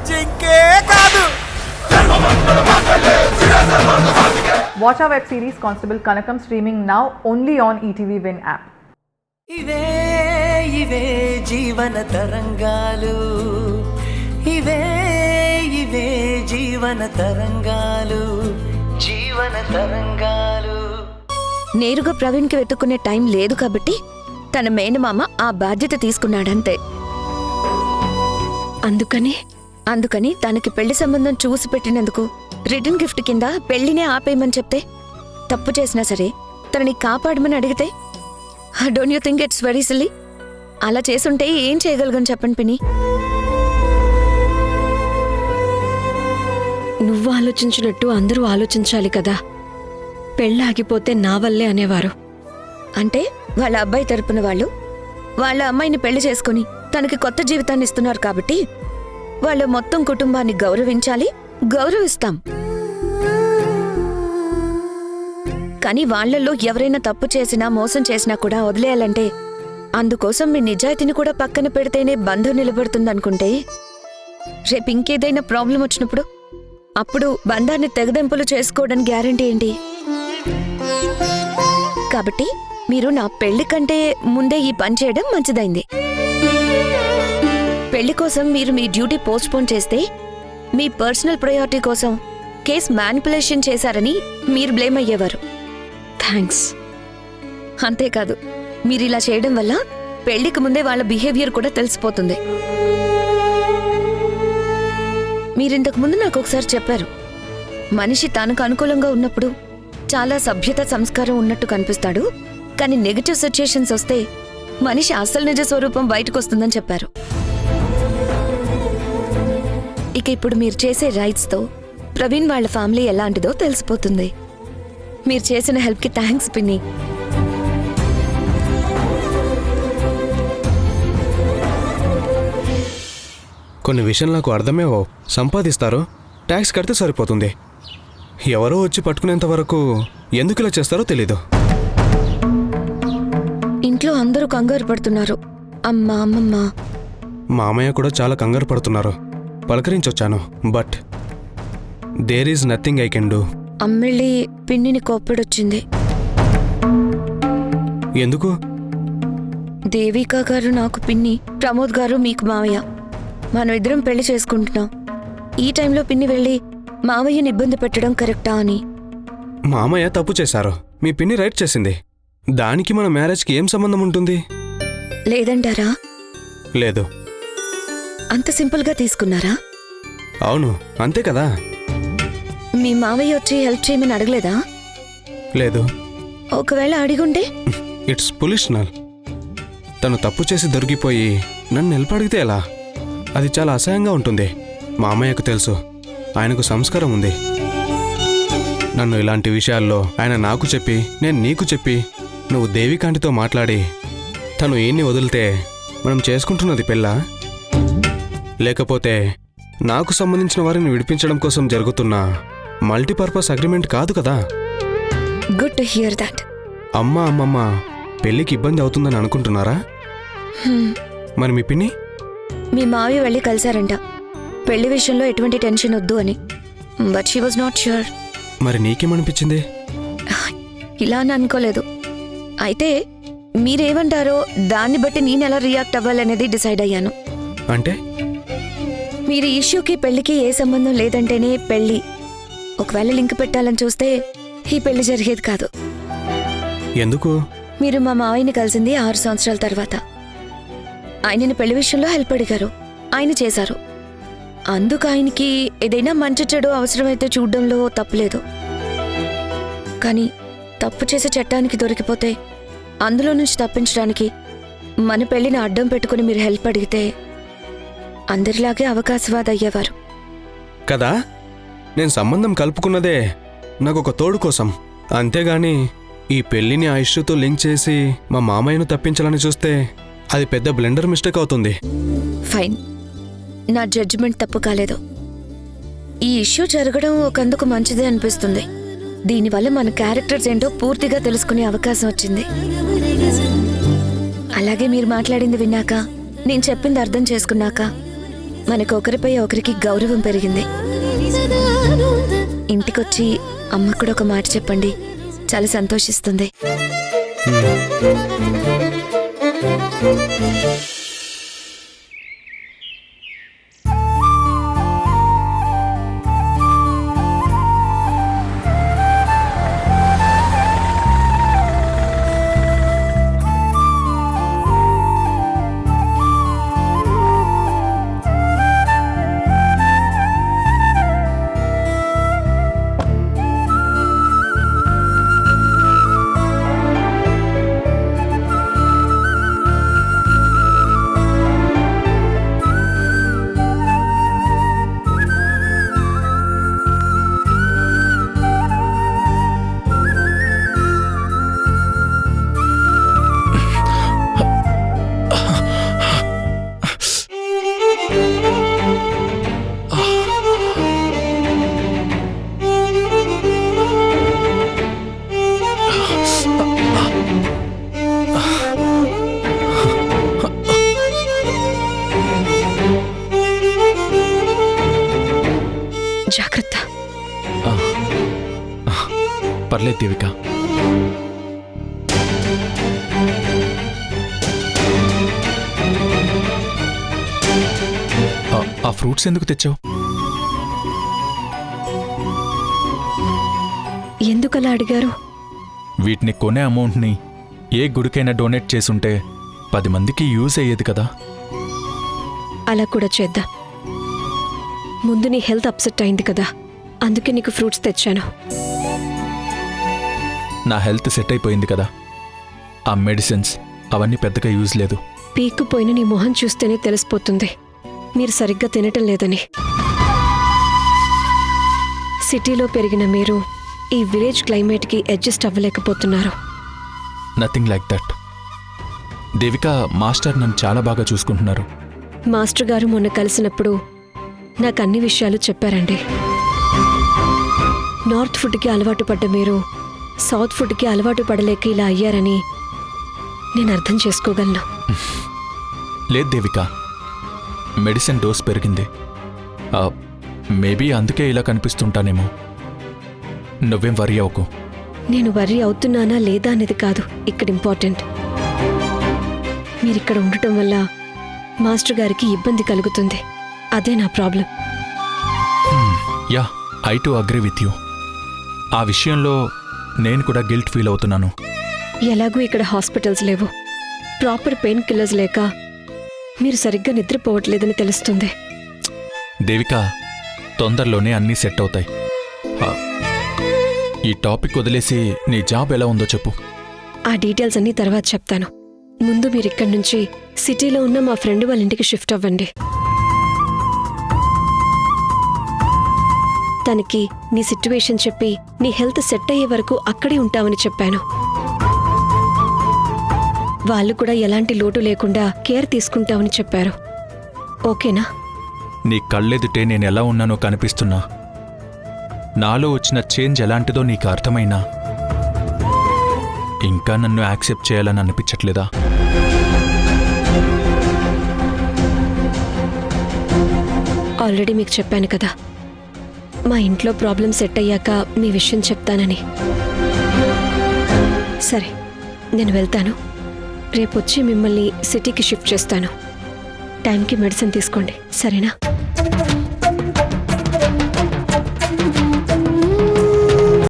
జింకే కాదు. Watch our web series Constable Kanakam streaming now only on ETV Win app. ఇవే ఇవే జీవన తరంగాలు, ఇవే ఇవే జీవన తరంగాలు, జీవన తరంగాలు. నేరుగా ప్రవీణ్కి వెతుక్కునే టైం లేదు కాబట్టి తన మేనమామ ఆ బాధ్యత తీసుకున్నాడంతే. అందుకని తనకి పెళ్లి సంబంధం చూసి పెట్టినందుకు రిటర్న్ గిఫ్ట్ కింద పెళ్లినే ఆపేయమని చెప్తే, తప్పు చేసినా సరే తనని కాపాడమని అడిగితే, don't you think it's very silly? అలా చేసుంటే ఏం చేయగలగని చెప్పండి పిన్ని. నువ్వు ఆలోచించినట్టు అందరూ ఆలోచించాలి కదా. పెళ్ళాగిపోతే నా వల్లే అనేవారు. అంటే వాళ్ళ అబ్బాయి తరపున వాళ్ళు వాళ్ళ అమ్మాయిని పెళ్లి చేసుకుని తనకి కొత్త జీవితాన్ని ఇస్తున్నారు కాబట్టి వాళ్ళ మొత్తం కుటుంబాన్ని గౌరవించాలి, గౌరవిస్తాం. కానీ వాళ్లలో ఎవరైనా తప్పు చేసినా మోసం చేసినా కూడా వదిలేయాలంటే అందుకోసం మీ నిజాయితీని కూడా పక్కన పెడితేనే బంధం నిలబడుతుందనుకుంటే, రేపు ఇంకేదైనా ప్రాబ్లం వచ్చినప్పుడు అప్పుడు బంధాన్ని తెగదెంపులు చేసుకోవడానికి గ్యారంటీ ఏంటి? కాబట్టి మీరు నా పెళ్లి కంటే ముందే ఈ పని చేయడం మంచిదైంది. పెళ్లి కోసం మీరు మీ డ్యూటీ పోస్ట్పోన్ చేస్తే మీ పర్సనల్ ప్రయారిటీ కోసం కేస్ మ్యానిపులేషన్ చేశారని మీరు బ్లేమ్ అయ్యేవారు. థ్యాంక్స్. అంతేకాదు, మీరిలా చేయడం వల్ల పెళ్లికి ముందే వాళ్ళ బిహేవియర్ కూడా తెలిసిపోతుంది. మీరింతకు ముందు నాకు ఒకసారి చెప్పారు, మనిషి తనకు అనుకూలంగా ఉన్నప్పుడు చాలా సభ్యత సంస్కారం ఉన్నట్టు కనిపిస్తాడు, కానీ నెగటివ్ సిచ్యుయేషన్స్ వస్తే మనిషి అసలు నిజ స్వరూపం బయటకు వస్తుందని చెప్పారు. ఇక ఇప్పుడు మీరు చేసే రైట్స్తో ప్రవీణ్ వాళ్ళ ఫ్యామిలీ ఎలాంటిదో తెలిసిపోతుంది. మీరు చేసిన హెల్ప్కి థ్యాంక్స్ పిన్ని. కొన్ని విషయాలు నాకు అర్థమేవో. సంపాదిస్తారు, ట్యాక్స్ కడితే సరిపోతుంది. ఎవరో వచ్చి పట్టుకునేంత వరకు ఎందుకు ఇలా చేస్తారో తెలీదు. ఇంట్లో అందరూ కంగారు పడుతున్నారు. అమ్మ, అమ్మమ్మ, మామయ్య కూడా చాలా కంగారు పడుతున్నారు. పలకరించొచ్చాను, but there is nothing I can do. అమ్మెళ్ళి పిన్నిని కోప్పడొచ్చింది. ఎందుకు? దేవికా గారు నాకు పిన్ని, ప్రమోద్ గారు మీకు మావయ్య. మనం ఇద్దరం పెళ్లి చేసుకుంటున్నాం. ఈ టైంలో పిన్ని వెళ్ళి మావయ్యని ఇబ్బంది పెట్టడం కరెక్టా అని. మామయ్య తప్పు చేశారు, మీ పిన్ని రైట్ చేసింది. దానికి మన మ్యారేజ్కి ఏం సంబంధం ఉంటుంది? లేదంటారా? లేదు. అంత సింపుల్గా తీసుకున్నారా? అవును, అంతే కదా. మీ మావయ్య వచ్చి హెల్ప్ చేయమని అడగలేదా? లేదు. ఒకవేళ అడిగుంటే? ఇట్స్ పొలిషనల్. తను తప్పు చేసి దొరికిపోయి నన్ను హెల్ప్ అడిగితే ఎలా? అది చాలా అసహ్యంగా ఉంటుంది. మామయ్యకు తెలుసు, ఆయనకు సంస్కారం ఉంది. నన్ను ఇలాంటి విషయాల్లో ఆయన నాకు చెప్పి, నేను నీకు చెప్పి, నువ్వు దేవికాంటితో మాట్లాడి తను ఈయన్ని వదిలితే మనం చేసుకుంటున్నది పెళ్ళా? లేకపోతే నాకు సంబంధించిన వారిని విడిపించడం కోసం జరుగుతున్న మల్టీపర్పస్ అగ్రిమెంట్ కాదు కదా. Good to hear that. అమ్మమ్మ పెళ్ళికి ఇబ్బంది అవుతుందని అనుకుంటున్నారా? మరి మీ పిన్ని? మీ మావయ్య వెళ్ళి కలిశారంట పెళ్లి విషయంలో ఎటువంటి టెన్షన్ వద్దు అని. But she was not sure. మరి నీకేమనిపించింది? ఇలా అని అనుకోలేదు. అయితే మీరేమంటారో దాన్ని బట్టి నేను ఎలా రియాక్ట్ అవ్వాలనేది డిసైడ్ అయ్యాను. అంటే? మీరు ఇష్యూకి పెళ్లికి ఏ సంబంధం లేదంటేనే పెళ్లి. ఒకవేళ లింక్ పెట్టాలని చూస్తే ఈ పెళ్లి జరిగేది కాదు. ఎందుకు? మీరు మా మావయ్యని కలిసింది 6 సంవత్సరాల తర్వాత. ఆయనని పెళ్లి విషయంలో హెల్ప్ అడిగారు, ఆయన చేశారు. అందుకు ఆయనకి ఏదైనా మంచి చెడు అవసరమైతే చూడడంలో తప్పులేదు. కానీ తప్పు చేసే చట్టానికి దొరికిపోతే అందులో నుంచి తప్పించడానికి మన పెళ్లిని అడ్డం పెట్టుకుని మీరు హెల్ప్ అడిగితే అందరిలాగే అవకాశవాద అయ్యేవారు కదా. నేను సంబంధం కలుపుకున్నదే నాకు ఒక తోడు కోసం, అంతేగాని ఈ పెళ్లిని ఆ ఇష్యూతో లింక్ చేసి మా మామయ్యను తప్పించాలని చూస్తే అది పెద్ద బ్లెండర్ మిస్టేక్ అవుతుంది. ఫైన్, నా జడ్జిమెంట్ తప్పు కాలేదు. ఈ ఇష్యూ జరగడం ఒకందుకు మంచిదే అనిపిస్తుంది. దీనివల్ల మన క్యారెక్టర్స్ ఏంటో పూర్తిగా తెలుసుకునే అవకాశం వచ్చింది. అలాగే మీరు మాట్లాడింది విన్నాక, నేను చెప్పింది అర్థం చేసుకున్నాక మనకు ఒకరిపై ఒకరికి గౌరవం పెరిగింది. ఇంటికొచ్చి అమ్మ కూడా ఒక మాట చెప్పండి, చాలా సంతోషిస్తుంది. జాగ్రత్త. పర్లేదు దేవిక. ఆ ఫ్రూట్స్ ఎందుకు తెచ్చావు? ఎందుకలా అడిగారు? వీటిని కొనే అమౌంట్ని ఏ గుడికైనా డొనేట్ చేసుంటే 10 మందికి యూజ్ అయ్యేది కదా. అలా కూడా చేద్దాం. ముందు నీ హెల్త్ అప్సెట్ అయింది కదా, అందుకే నీకు ఫ్రూట్స్ తెచ్చాను. నా హెల్త్ సెట్ అయిపోయింది కదా. ఆ మెడిసిన్స్ అవన్నీ పెద్దగా యూజ్ లేదు. పీక్కుపోయిన నీ మొహం చూస్తేనే తెలిసిపోతుంది మీరు సరిగ్గా తినటం లేదని. సిటీలో పెరిగిన మీరు ఈ విలేజ్ క్లైమేట్కి అడ్జస్ట్ అవ్వలేకపోతున్నారు. Nothing like that. Devika, master నన్ను చాలా బాగా చూసుకుంటున్నారు. మాస్టర్ గారు మొన్న కలిసినప్పుడు నాకు అన్ని విషయాలు చెప్పారండి. నార్త్ ఫుడ్కి అలవాటు పడ్డ మీరు సౌత్ ఫుడ్కి అలవాటు పడలేక ఇలా అయ్యారని నేను అర్థం చేసుకోగలను. లేదు దేవిక, మెడిసిన్ డోస్ పెరిగింది. మేబీ అందుకే ఇలా కనిపిస్తుంటానేమో. నువ్వేం వరీ అవ్వకు. నేను వర్రీ అవుతున్నానా లేదా అనేది కాదు ఇక్కడ ఇంపార్టెంట్. మీరిక్కడ ఉండటం వల్ల మాస్టర్ గారికి ఇబ్బంది కలుగుతుంది, అదే నా problem. Yeah, I to agree with you. ఆ విషయంలో నేను కూడా గిల్ట్ ఫీల్ అవుతున్నాను. ఎలాగూ ఇక్కడ హాస్పిటల్స్ లేవు, ప్రాపర్ పెయిన్ కిల్లర్స్ లేక మీరు సరిగ్గా నిద్రపోవట్లేదని తెలుస్తుంది. దేవిక, తొందరలోనే అన్నీ సెట్ అవుతాయి. ఈ టాపిక్ వదిలేసి నీ జాబ్ ఎలా ఉందో చెప్పు. ఆ డీటెయిల్స్ అన్నీ తర్వాత చెప్తాను. ముందు మీరు ఇక్కడి నుంచి సిటీలో ఉన్న మా ఫ్రెండ్ వాళ్ళ ఇంటికి షిఫ్ట్ అవ్వండి. తనకి నీ సిట్యువేషన్ చెప్పి నీ హెల్త్ సెట్ అయ్యే వరకు అక్కడే ఉంటామని చెప్పాను. వాళ్ళు కూడా ఎలాంటి లోటు లేకుండా కేర్ తీసుకుంటామని చెప్పారు. ఓకేనా? నీ కళ్ళెదుటే నేను ఎలా ఉన్నానో కనిపిస్తున్నా. నాలో వచ్చిన చేంజ్ ఎలాంటిదో నీకు అర్థమైనా ఇంకా నన్ను యాక్సెప్ట్ చేయాలని అనిపించట్లేదా? ఆల్రెడీ మీకు చెప్పాను కదా, మా ఇంట్లో ప్రాబ్లం సెట్ అయ్యాక మీ విషయం చెప్తానని. సరే, నేను వెళ్తాను. రేపొచ్చి మిమ్మల్ని సిటీకి షిఫ్ట్ చేస్తాను. టైంకి మెడిసిన్ తీసుకోండి, సరేనా?